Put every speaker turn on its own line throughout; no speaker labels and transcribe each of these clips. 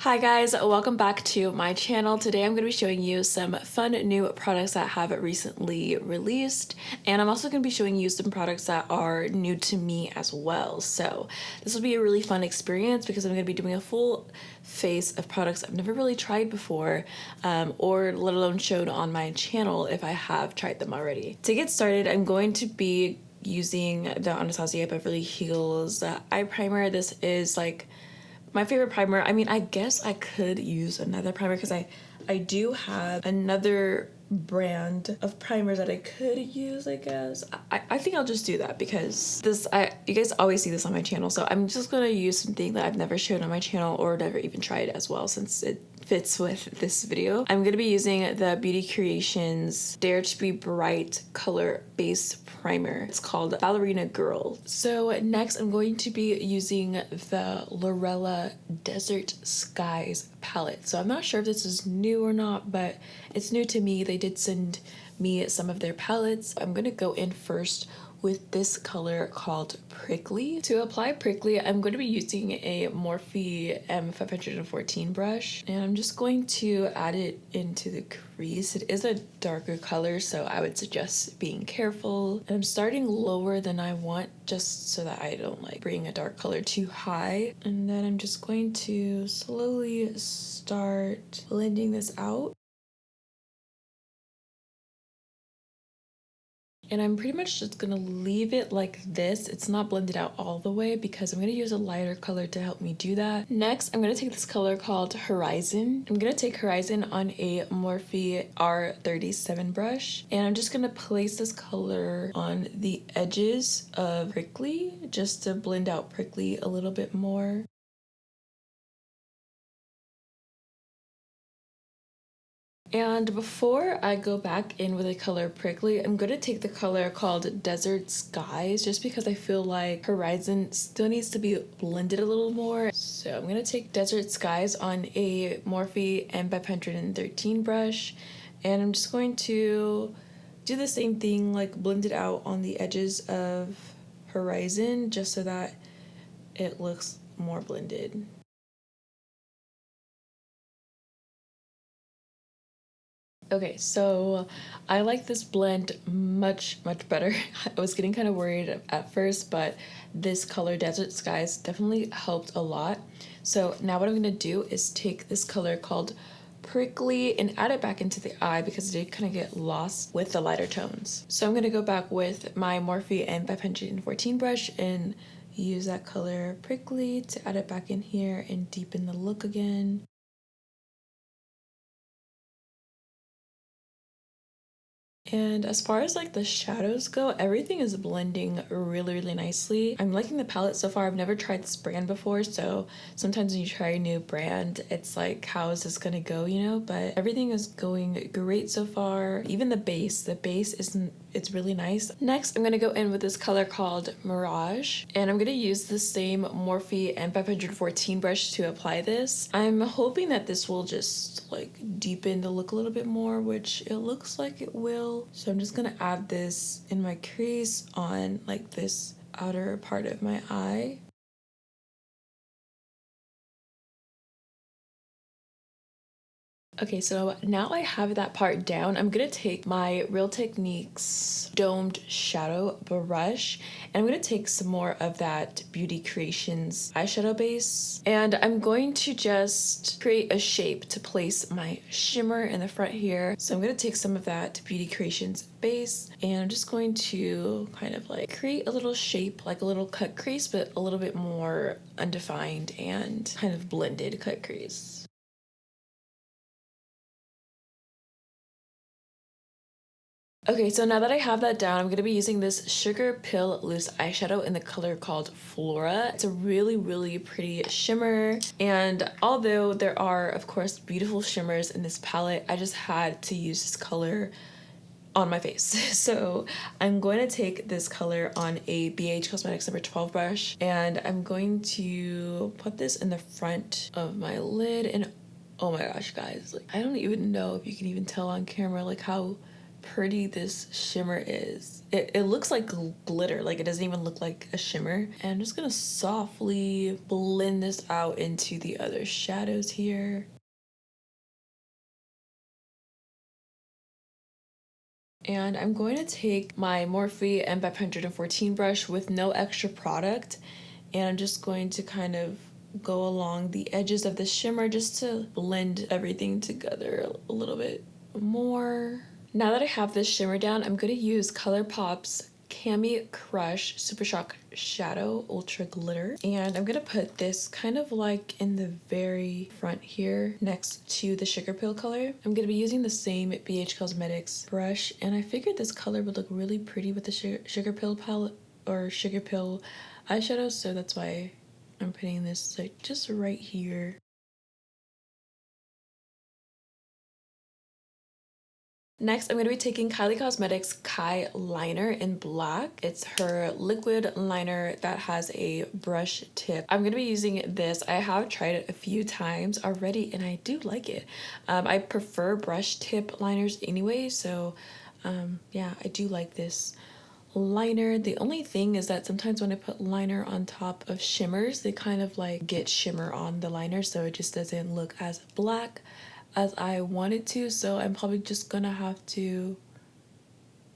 Hi guys, welcome back to my channel. Today I'm going to be showing you some fun new products that have recently released, and I'm also going to be showing you some products that are new to me as well. So this will be a really fun experience because I'm going to be doing a full face of products I've never really tried before, or let alone showed on my channel if I have tried them already. To get started, I'm going to be using the Anastasia Beverly Hills eye primer. This is like my favorite primer. I mean, I guess I could use another primer because I do have another brand of primers that I could use, I guess. I think I'll just do that because you guys always see this on my channel, so I'm just gonna use something that I've never showed on my channel or never even tried as well, since it fits with this video. I'm gonna be using the Beauty Creations Dare to Be Bright Color Base Primer. It's called Ballerina Girl. So next I'm going to be using the Lorella Desert Skies palette. So I'm not sure if this is new or not, but it's new to me. They did send me some of their palettes. I'm gonna go in first with this color called Prickly. To apply Prickly, I'm going to be using a Morphe M514 brush, and I'm just going to add it into the crease. It is a darker color, so I would suggest being careful. And I'm starting lower than I want, just so that I don't like bring a dark color too high. And then I'm just going to slowly start blending this out. And I'm pretty much just gonna leave it like this. It's not blended out all the way because I'm gonna use a lighter color to help me do that. Next, I'm gonna take this color called Horizon. I'm gonna take Horizon on a Morphe R37 brush, and I'm just gonna place this color on the edges of Prickly just to blend out Prickly a little bit more. And before I go back in with the color Prickly, I'm going to take the color called Desert Skies, just because I feel like Horizon still needs to be blended a little more. So I'm going to take Desert Skies on a Morphe M513 brush, and I'm just going to do the same thing, like blend it out on the edges of Horizon just so that it looks more blended. Okay, so I like this blend much better. I was getting kind of worried at first, but this color Desert Skies definitely helped a lot. So now what I'm gonna do is take this color called Prickly and add it back into the eye because it did kind of get lost with the lighter tones. So I'm gonna go back with my Morphe M514 brush and use that color Prickly to add it back in here and deepen the look again. And as far as like the shadows go, everything is blending really nicely. I'm liking the palette so far. I've never tried this brand before, so sometimes when you try a new brand, it's like, how is this gonna go, you know? But everything is going great so far. Even the base it's really nice. Next, I'm gonna go in with this color called Mirage, and I'm gonna use the same Morphe M514 brush to apply this. I'm hoping that this will just like deepen the look a little bit more, which it looks like it will. So I'm just gonna add this in my crease on like this outer part of my eye. Okay, so now I have that part down, I'm gonna take my Real Techniques domed shadow brush, and I'm gonna take some more of that Beauty Creations eyeshadow base, and I'm going to just create a shape to place my shimmer in the front here. So I'm gonna take some of that Beauty Creations base, and I'm just going to kind of like create a little shape, like a little cut crease, but a little bit more undefined and kind of blended cut crease. Okay, so now that I have that down, I'm going to be using this Sugar Pill Loose Eyeshadow in the color called Flora. It's a really pretty shimmer, and although there are, of course, beautiful shimmers in this palette, I just had to use this color on my face. So I'm going to take this color on a BH Cosmetics number 12 brush, and I'm going to put this in the front of my lid, and oh my gosh, guys, like I don't even know if you can even tell on camera like how pretty this shimmer is. It looks like glitter, like it doesn't even look like a shimmer. And I'm just gonna softly blend this out into the other shadows here. And I'm going to take my Morphe M514 brush with no extra product, and I'm just going to kind of go along the edges of the shimmer just to blend everything together a little bit more. Now that I have this shimmer down, I'm going to use ColourPop's Cami Crush Super Shock Shadow Ultra Glitter, and I'm gonna put this kind of like in the very front here next to the Sugar Pill color. I'm gonna be using the same BH Cosmetics brush, and I figured this color would look really pretty with the Sugar Pill palette or Sugar Pill eyeshadow, so that's why I'm putting this like just right here. Next, I'm going to be taking Kylie Cosmetics Kyliner in black. It's her liquid liner that has a brush tip. I'm going to be using this. I have tried it a few times already and I do like it. I prefer brush tip liners anyway, so yeah, I do like this liner. The only thing is that sometimes when I put liner on top of shimmers, they kind of like get shimmer on the liner, so it just doesn't look as black as I wanted to, so I'm probably just gonna have to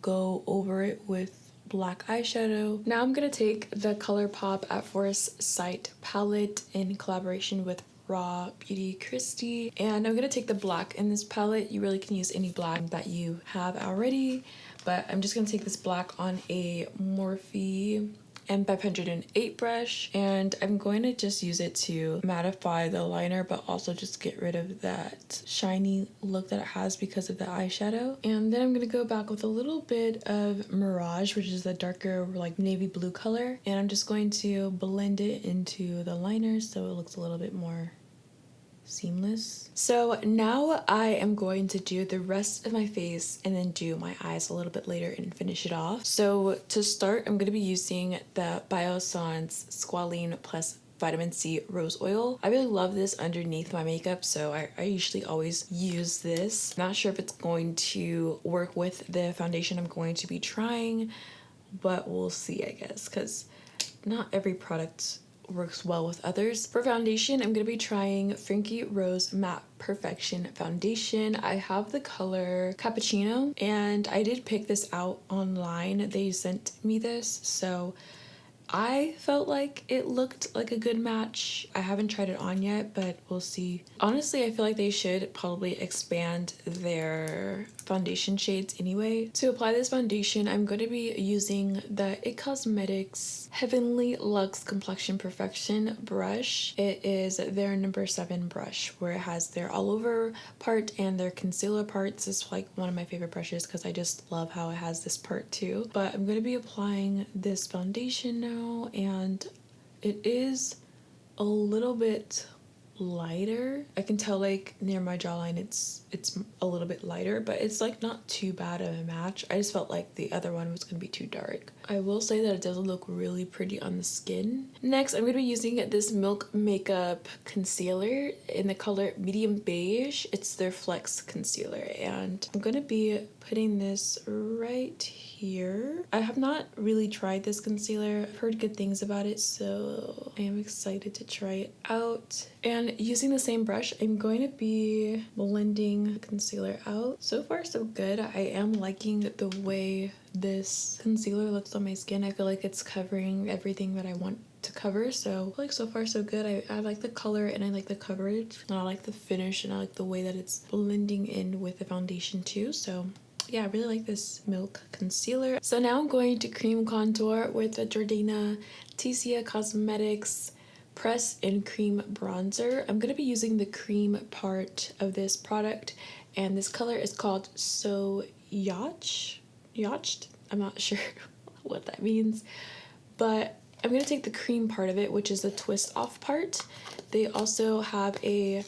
go over it with black eyeshadow. Now I'm gonna take the ColourPop at Forest Sight palette in collaboration with Raw Beauty Christie, and I'm gonna take the black in this palette. You really can use any black that you have already, but I'm just gonna take this black on a Morphe M508 brush, and I'm going to just use it to mattify the liner but also just get rid of that shiny look that it has because of the eyeshadow. And then I'm going to go back with a little bit of Mirage, which is the darker like navy blue color, and I'm just going to blend it into the liner so it looks a little bit more seamless. So now I am going to do the rest of my face and then do my eyes a little bit later and finish it off. So to start, I'm going to be using the Biossance Squalene Plus Vitamin C Rose Oil. I really love this underneath my makeup, so I usually always use this. Not sure if it's going to work with the foundation I'm going to be trying, but we'll see, I guess, because not every product works well with others. For foundation, I'm going to be trying Frankie Rose Matte Perfection Foundation. I have the color Cappuccino, and I did pick this out online. They sent me this, so I felt like it looked like a good match. I haven't tried it on yet, but we'll see. Honestly, I feel like they should probably expand their foundation shades anyway. To apply this foundation, I'm going to be using the IT Cosmetics Heavenly Luxe Complexion Perfection brush. It is their number 7 brush, where it has their all over part and their concealer parts. It's like one of my favorite brushes because I just love how it has this part too. But I'm going to be applying this foundation now, and it is a little bit lighter. I can tell like near my jawline it's a little bit lighter, but it's like not too bad of a match. I just felt like the other one was gonna be too dark. I will say that it does look really pretty on the skin. Next, I'm gonna be using this Milk Makeup concealer in the color Medium Beige. It's their Flex concealer, and I'm gonna be putting this right here. I have not really tried this concealer. I've heard good things about it, so I am excited to try it out. And using the same brush, I'm going to be blending the concealer out. So far, so good. I am liking the way this concealer looks on my skin. I feel like it's covering everything that I want to cover, so like so far so good. I like the color and I like the coverage, and I like the finish, and I like the way that it's blending in with the foundation too. So yeah, I really like this Milk concealer. So now I'm going to cream contour with the Jordana Tissia Cosmetics Press and Cream Bronzer. I'm going to be using the cream part of this product, and this color is called So Yacht. I'm not sure what that means, but I'm going to take the cream part of it, which is the twist off part. They also have a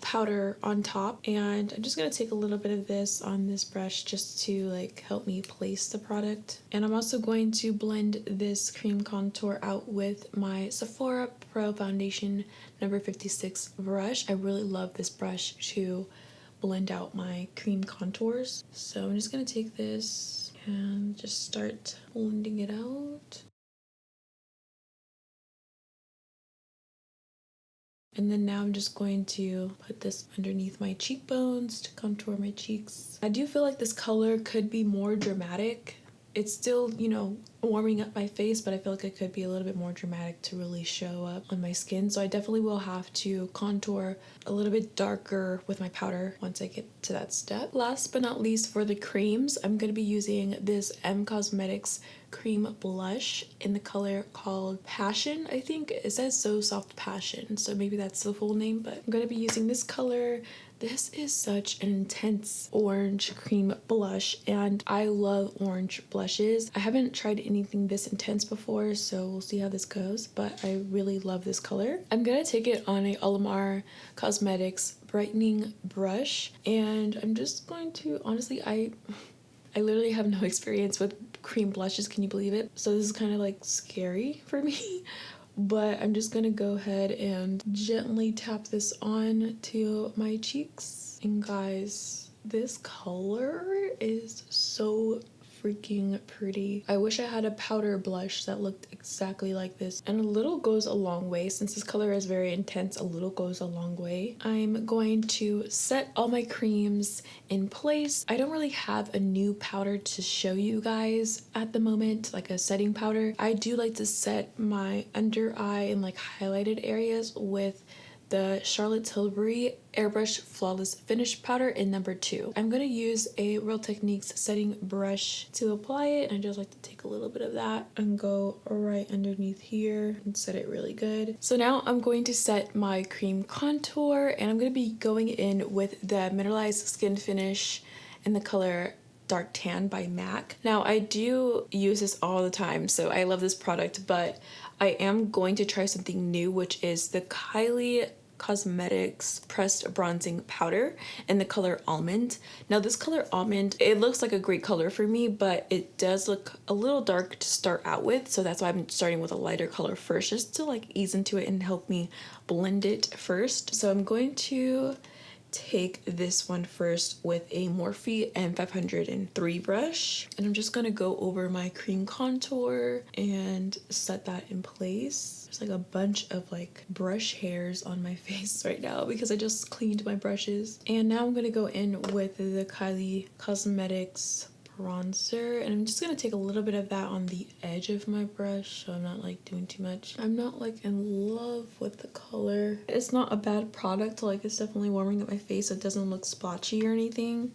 powder on top, and I'm just going to take a little bit of this on this brush just to like help me place the product. And I'm also going to blend this cream contour out with my Sephora Pro Foundation number 56 brush. I really love this brush to blend out my cream contours. So I'm just gonna take this and just start blending it out. And then now I'm just going to put this underneath my cheekbones to contour my cheeks. I do feel like this color could be more dramatic. It's still, you know, warming up my face, but I feel like it could be a little bit more dramatic to really show up on my skin. So I definitely will have to contour a little bit darker with my powder once I get to that step. Last but not least, for the creams, I'm going to be using this Cosmetics cream blush in the color called Passion. I think it says So Soft Passion, so maybe that's the full name, but I'm going to be using this color. This is such an intense orange cream blush, and I love orange blushes. I haven't tried anything this intense before, so we'll see how this goes, but I really love this color. I'm gonna take it on a Alamar Cosmetics brightening brush, and I'm just going to, honestly, I literally have no experience with cream blushes, can you believe it? So this is kind of like scary for me. But I'm just gonna go ahead and gently tap this on to my cheeks. And guys, this color is so freaking pretty. I wish I had a powder blush that looked exactly like this, and a little goes a long way. Since this color is very intense, a little goes a long way. I'm going to set all my creams in place. I don't really have a new powder to show you guys at the moment, like a setting powder. I do like to set my under eye and like highlighted areas with the Charlotte Tilbury Airbrush Flawless Finish Powder in number 2. I'm going to use a Real Techniques setting brush to apply it. I just like to take a little bit of that and go right underneath here and set it really good. So now I'm going to set my cream contour, and I'm going to be going in with the Mineralized Skin Finish in the color Dark Tan by MAC. Now I do use this all the time, so I love this product, but I am going to try something new, which is the Kylie Cosmetics pressed bronzing powder in the color Almond. Now this color Almond, it looks like a great color for me, but it does look a little dark to start out with, so that's why I'm starting with a lighter color first, just to like ease into it and help me blend it first. So I'm going to take this one first with a Morphe M503 brush, and I'm just gonna go over my cream contour and set that in place. There's like a bunch of like brush hairs on my face right now because I just cleaned my brushes. And now I'm gonna go in with the Kylie Cosmetics bronzer, and I'm just gonna take a little bit of that on the edge of my brush so I'm not like doing too much. I'm not like in love with the color. It's not a bad product, like it's definitely warming up my face so it doesn't look splotchy or anything,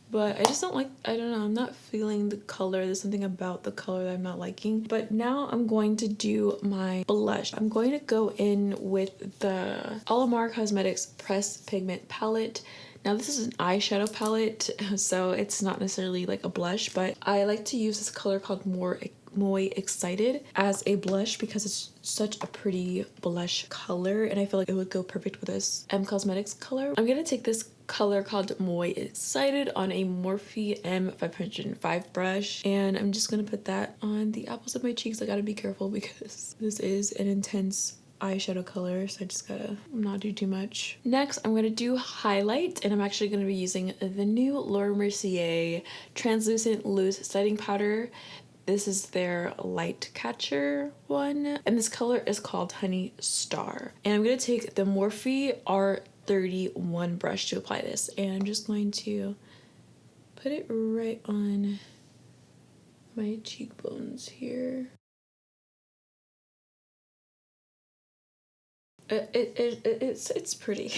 but I just don't like, I don't know, I'm not feeling the color. There's something about the color that I'm not liking. But now I'm going to do my blush. I'm going to go in with the Alamar Cosmetics Pressed Pigment Palette. Now this is an eyeshadow palette, so it's not necessarily like a blush, but I like to use this color called Moi Excited as a blush because it's such a pretty blush color, and I feel like it would go perfect with this Cosmetics color. I'm gonna take this color called Moi Excited on a Morphe M505 brush, and I'm just gonna put that on the apples of my cheeks. I gotta be careful because this is an intense eyeshadow color, so I just gotta not do too much. Next, I'm gonna do highlight, and I'm actually gonna be using the new Laura Mercier Translucent Loose Setting Powder. This is their light catcher one, and this color is called Honey Star. And I'm gonna take the Morphe R31 brush to apply this, and I'm just going to put it right on my cheekbones here. It's pretty.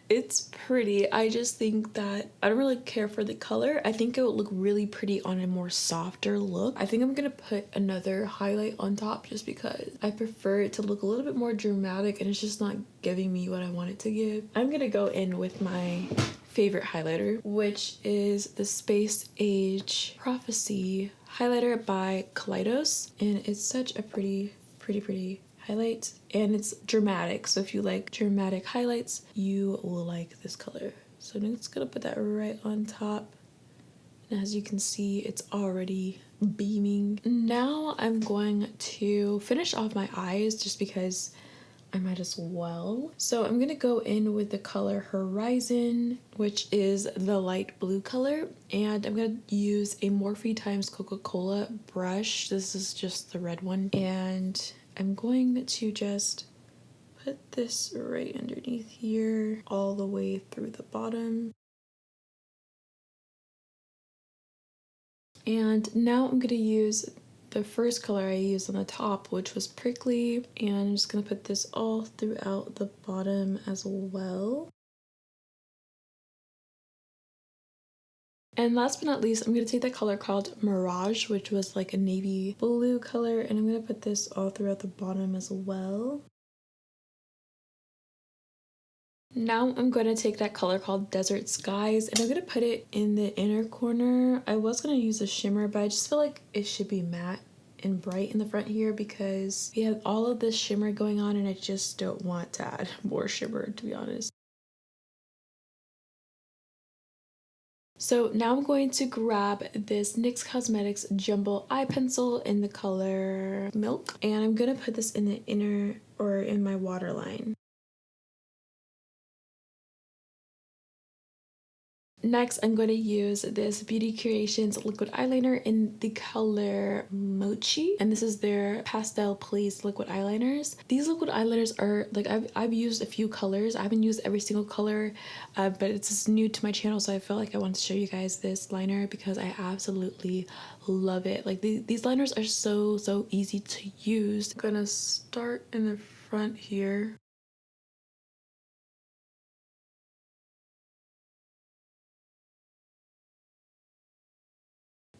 It's pretty. I just think that I don't really care for the color. I think it would look really pretty on a more softer look. I think I'm gonna put another highlight on top just because I prefer it to look a little bit more dramatic, and it's just not giving me what I want it to give. I'm gonna go in with my favorite highlighter, which is the Space Age Prophecy highlighter by Kaleidos, and it's such a pretty highlight, and it's dramatic, so if you like dramatic highlights you will like this color. So I'm just gonna put that right on top, and as you can see it's already beaming. Now I'm going to finish off my eyes just because I might as well. So I'm gonna go in with the color Horizon, which is the light blue color, and I'm gonna use a Morphe times Coca-Cola brush. This is just the red one, and I'm going to just put this right underneath here, all the way through the bottom. And now I'm gonna use the first color I used on the top, which was Prickly, and I'm just gonna put this all throughout the bottom as well. And last but not least, I'm gonna take the color called Mirage, which was like a navy blue color, and I'm gonna put this all throughout the bottom as well. Now I'm going to take that color called Desert Skies, and I'm going to put it in the inner corner. I was going to use a shimmer, but I just feel like it should be matte and bright in the front here because we have all of this shimmer going on and I just don't want to add more shimmer, to be honest. So now I'm going to grab this NYX Cosmetics Jumbo Eye Pencil in the color Milk, and I'm going to put this in the inner, or in my waterline. Next, I'm going to use this Beauty Creations liquid eyeliner in the color Mochi, and this is their Pastel Please liquid eyeliners. These liquid eyeliners are like, I've used a few colors. I haven't used every single color, but it's just new to my channel, so I felt like I wanted to show you guys this liner because I absolutely love it. Like these liners are so easy to use. I'm gonna start in the front here.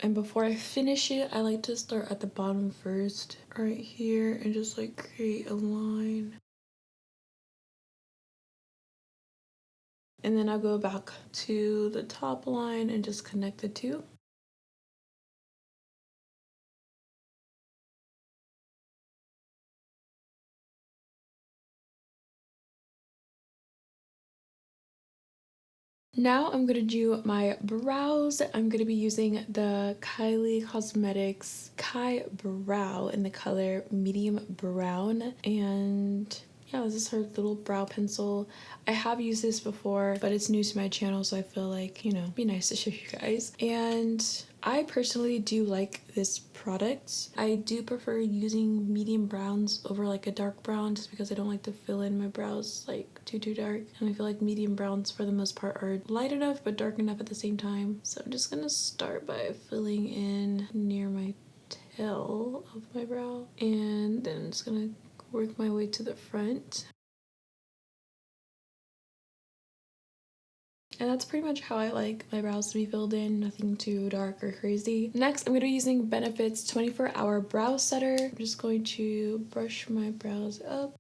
And before I finish it, I like to start at the bottom first, right here, and just like create a line. And then I'll go back to the top line and just connect the two. Now I'm gonna do my brows. I'm gonna be using the Kylie Cosmetics Kybrow in the color medium brown, and yeah, this is her little brow pencil. I have used this before, but it's new to my channel, so I feel like, you know, it'd be nice to show you guys. And I personally do like this product. I do prefer using medium browns over like a dark brown just because I don't like to fill in my brows like too dark. And I feel like medium browns for the most part are light enough but dark enough at the same time. So I'm just gonna start by filling in near my tail of my brow, and then I'm just gonna work my way to the front. And that's pretty much how I like my brows to be filled in, nothing too dark or crazy. Next, I'm going to be using Benefit's 24-Hour Brow Setter. I'm just going to brush my brows up.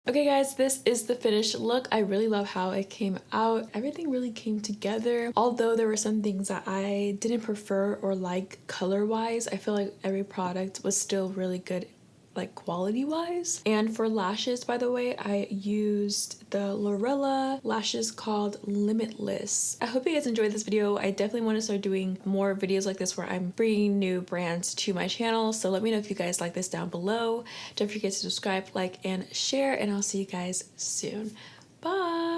Okay guys, this is the finished look. I really love how it came out. Everything really came together. Although there were some things that I didn't prefer or like color-wise, I feel like every product was still really good like quality wise. And for lashes, by the way, I used the Lorella lashes called Limitless. I hope you guys enjoyed this video. I definitely want to start doing more videos like this where I'm bringing new brands to my channel, so let me know if you guys like this down below. Don't forget to subscribe, like, and share, and I'll see you guys soon. Bye.